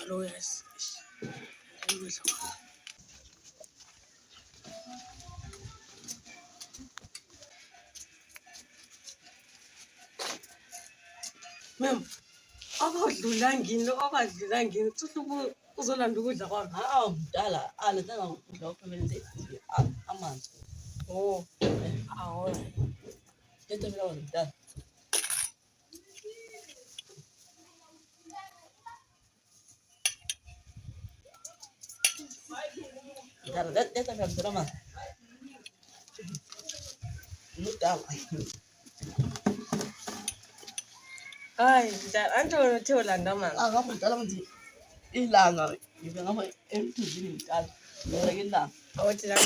lo yes. Mem, akadlula ngini uthi uzolanda ukudla kwami. Hawu mdala alethanga ukudla kwefamily amanzi. Oh, awu. Letha mina mdala. Mdala, letha mina mdala man. Mdala. Hayi, mdala, anti wena uthe ulanda amanzi. Ngapha mdala manje ilanga ngibe ngapha emthunzini mdala. Ngeke ilanga. Awuthi la